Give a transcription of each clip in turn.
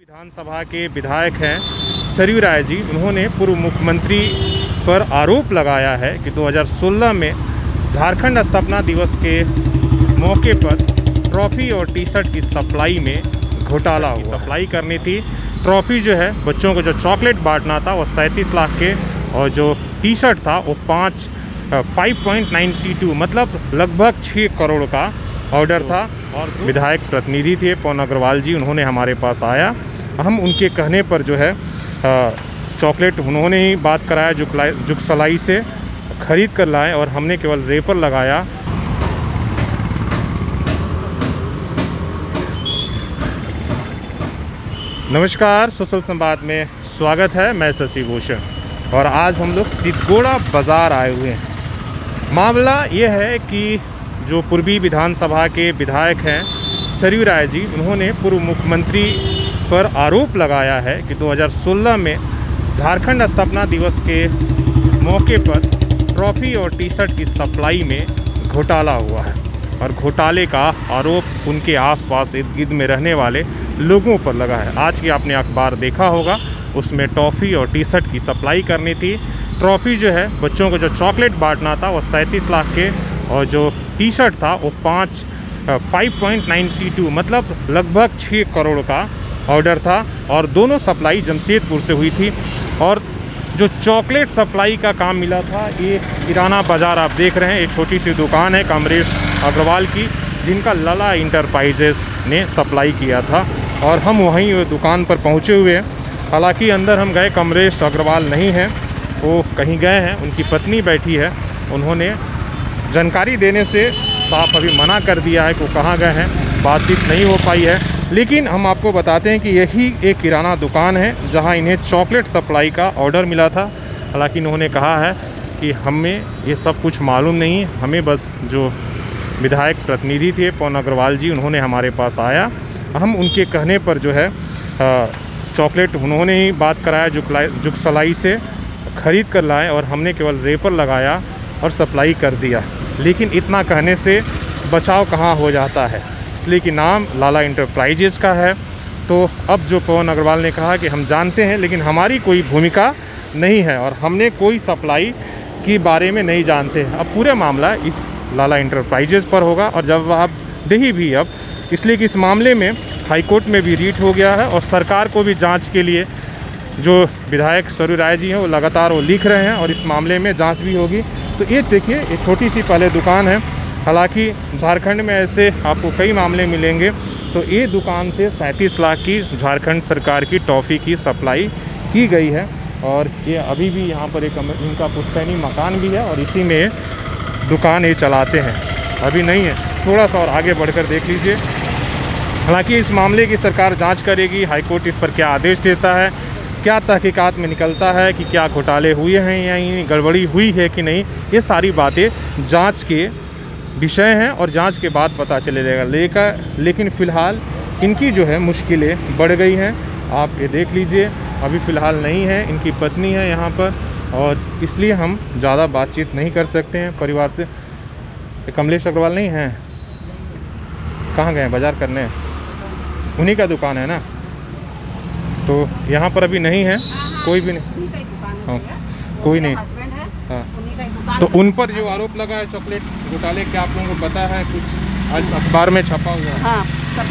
विधानसभा के विधायक हैं सरयू राय जी। उन्होंने पूर्व मुख्यमंत्री पर आरोप लगाया है कि 2016 में झारखंड स्थापना दिवस के मौके पर ट्रॉफी और टी शर्ट की सप्लाई में घोटाला हुआ। सप्लाई करनी थी ट्रॉफी जो है, बच्चों को जो चॉकलेट बांटना था वो 37 लाख के, और जो टी शर्ट था वो 5.92 मतलब लगभग 6 करोड़ का ऑर्डर था। और विधायक प्रतिनिधि थे पवन अग्रवाल जी, उन्होंने हमारे पास आया। हम उनके कहने पर जो है चॉकलेट उन्होंने ही बात कराया, जुगसलाई से ख़रीद कर लाए और हमने केवल रेपर लगाया। नमस्कार, सोशल संवाद में स्वागत है। मैं शशि भूषण और आज हम लोग सिद्धगोड़ा बाज़ार आए हुए हैं। मामला ये है कि जो पूर्वी विधानसभा के विधायक हैं सरयू राय जी, उन्होंने पूर्व मुख्यमंत्री पर आरोप लगाया है कि 2016 में झारखंड स्थापना दिवस के मौके पर ट्रॉफी और टी शर्ट की सप्लाई में घोटाला हुआ है। और घोटाले का आरोप उनके आसपास इर्द गिर्द में रहने वाले लोगों पर लगा है। आज की आपने अखबार देखा होगा, उसमें टॉफ़ी और टी शर्ट की सप्लाई करनी थी। ट्रॉफ़ी जो है, बच्चों को जो चॉकलेट बांटना था वो 37 लाख के, और जो टी शर्ट था वो 5.92 मतलब लगभग 6 करोड़ का ऑर्डर था। और दोनों सप्लाई जमशेदपुर से हुई थी। और जो चॉकलेट सप्लाई का काम मिला था, ये किराना बाज़ार आप देख रहे हैं, एक छोटी सी दुकान है कमलेश अग्रवाल की, जिनका लला इंटरप्राइजेस ने सप्लाई किया था। और हम वहीं दुकान पर पहुंचे हुए हैं। हालांकि अंदर हम गए, कमलेश अग्रवाल नहीं हैं, वो कहीं गए हैं, उनकी पत्नी बैठी है। उन्होंने जानकारी देने से साफ अभी मना कर दिया है कि वो कहाँ गए हैं, बातचीत नहीं हो पाई है। लेकिन हम आपको बताते हैं कि यही एक किराना दुकान है जहां इन्हें चॉकलेट सप्लाई का ऑर्डर मिला था। हालांकि इन्होंने कहा है कि हमें ये सब कुछ मालूम नहीं, हमें बस जो विधायक प्रतिनिधि थे पवन अग्रवाल जी, उन्होंने हमारे पास आया। हम उनके कहने पर जो है चॉकलेट उन्होंने ही बात कराया, जुगसलाई से ख़रीद कर लाए और हमने केवल रेपर लगाया और सप्लाई कर दिया। लेकिन इतना कहने से बचाव कहाँ हो जाता है, इसलिए कि नाम लाला इंटरप्राइजेज़ का है। तो अब जो पवन अग्रवाल ने कहा कि हम जानते हैं लेकिन हमारी कोई भूमिका नहीं है और हमने कोई सप्लाई के बारे में नहीं जानते। अब पूरा मामला इस लाला इंटरप्राइजेज़ पर होगा और जवाबदेही भी अब, इसलिए कि इस मामले में हाईकोर्ट में भी रीट हो गया है और सरकार को भी जांच के लिए जो विधायक सरयू राय जी हैं वो लगातार वो लिख रहे हैं और इस मामले में जांच भी होगी। तो ये देखिए, ये छोटी सी पहले दुकान है। हालांकि झारखंड में ऐसे आपको कई मामले मिलेंगे। तो ये दुकान से 37 लाख की झारखंड सरकार की टॉफ़ी की सप्लाई की गई है। और ये अभी भी यहाँ पर एक इनका पुश्तैनी मकान भी है और इसी में दुकान ये चलाते हैं, अभी नहीं है। थोड़ा सा और आगे बढ़कर देख लीजिए। हालांकि इस मामले की सरकार जांच करेगी, हाईकोर्ट इस पर क्या आदेश देता है, क्या तहकीकात में निकलता है कि क्या घोटाले हुए हैं या गड़बड़ी हुई है कि नहीं, ये सारी बातें जांच के विषय हैं और जांच के बाद पता चलेगा। लेकिन फ़िलहाल इनकी जो है मुश्किलें बढ़ गई हैं। आप ये देख लीजिए, अभी फ़िलहाल नहीं है, इनकी पत्नी है यहाँ पर और इसलिए हम ज़्यादा बातचीत नहीं कर सकते हैं परिवार से। कमलेश अग्रवाल नहीं हैं, कहाँ गए? बाज़ार करने, उन्हीं का दुकान है ना। तो यहाँ पर अभी नहीं है, कोई भी नहीं। हाँ, कोई नहीं। हाँ, तो उन पर जो आरोप लगा है चॉकलेट घोटाले के, आप लोगों को पता है कुछ? आज अखबार में छपा हुआ है। हाँ,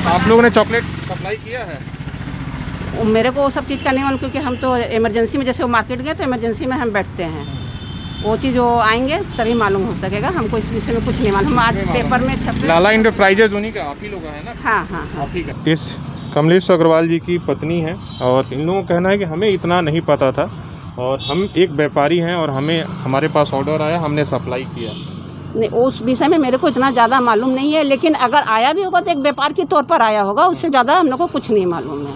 आप लोगों ने चॉकलेट सप्लाई किया है? मेरे को वो सब चीज़ का नहीं मालूम, क्योंकि हम तो इमरजेंसी में, जैसे वो मार्केट गए तो इमरजेंसी में हम बैठते हैं। वो चीज़ वो आएंगे तभी मालूम हो सकेगा। हमको इस विषय में कुछ नहीं मालूम। हम आज पेपर में छपे। लाला इंटरप्राइजेज उन्हीं का, आप ही लोग हैं ना? हाँ हाँ हाँ। आप ही का। इस कमलेश अग्रवाल जी की पत्नी है और इन लोगों का कहना है कि हमें इतना नहीं पता था और हम एक व्यापारी हैं और हमारे पास ऑर्डर आया, हमने सप्लाई किया। नहीं, उस विषय में मेरे को इतना ज़्यादा मालूम नहीं है, लेकिन अगर आया भी होगा तो एक व्यापार के तौर पर आया होगा, उससे ज़्यादा हम लोग को कुछ नहीं मालूम है।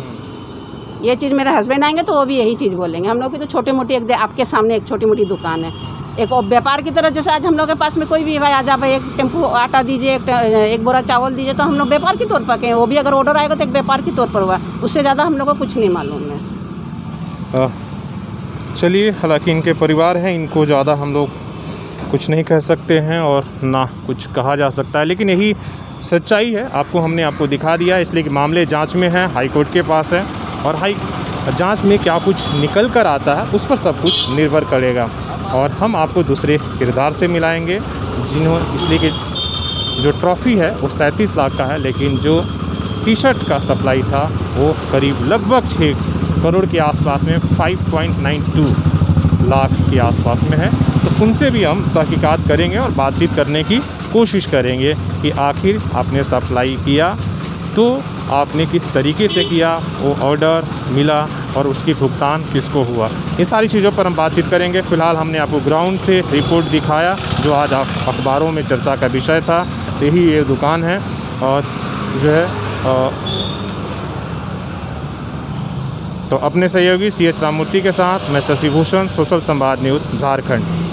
ये चीज़ मेरे हस्बैंड आएंगे तो वो भी यही चीज़ बोलेंगे। हम लोग की तो छोटी मोटी आपके सामने एक छोटी मोटी दुकान है, एक व्यापार की तरह। जैसे आज हम लोग के पास में कोई भी भाई आ जा, भाई एक टेम्पू आटा दीजिए, एक बोरा चावल दीजिए, तो हम लोग व्यापार के तौर पर कहें। वो भी अगर ऑर्डर आएगा तो एक व्यापार के तौर पर हुआ, उससे ज़्यादा हम लोग को कुछ नहीं मालूम है। चलिए, हालांकि इनके परिवार हैं, इनको ज़्यादा हम लोग कुछ नहीं कह सकते हैं और ना कुछ कहा जा सकता है, लेकिन यही सच्चाई है। हमने आपको दिखा दिया, इसलिए कि मामले जांच में है, हाई कोर्ट के पास है और हाई जांच में क्या कुछ निकल कर आता है उस पर सब कुछ निर्भर करेगा। और हम आपको दूसरे किरदार से मिलाएंगे इसलिए कि जो ट्रॉफ़ी है वो 37 लाख का है, लेकिन जो टी शर्ट का सप्लाई था वो करीब लगभग 6 करोड़ के आसपास में 5.92 लाख के आसपास में है। तो उनसे भी हम तहकीकात करेंगे और बातचीत करने की कोशिश करेंगे कि आखिर आपने सप्लाई किया तो आपने किस तरीके से किया, वो ऑर्डर मिला और उसकी भुगतान किसको हुआ, इन सारी चीज़ों पर हम बातचीत करेंगे। फ़िलहाल हमने आपको ग्राउंड से रिपोर्ट दिखाया जो आज अखबारों में चर्चा का विषय था। यही ये दुकान है और जो है तो अपने सहयोगी CH राममूर्ति के साथ मैं शशि भूषण, सोशल संवाद न्यूज़ झारखंड।